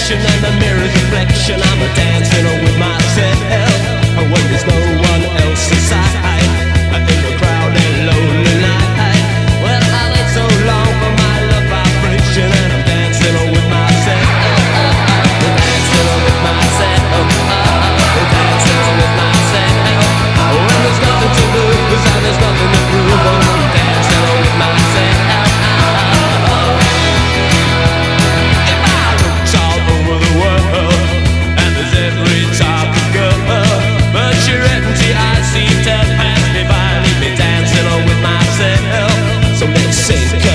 connection and the mirror's reflection. I'm a dancing with myself when there's no one else inside. In the crowd and lonely night. Well, I wait so long for my love vibration, and I'm dancing with myself. Dancing with myself. Dancing with myself. When there's nothing to lose and there's nothing to prove, I'm dancing with myself. If I looked all over the world, and there's every type of girl, but your empty eyes seem to pass me by, leave me dancing with myself. So let's sing.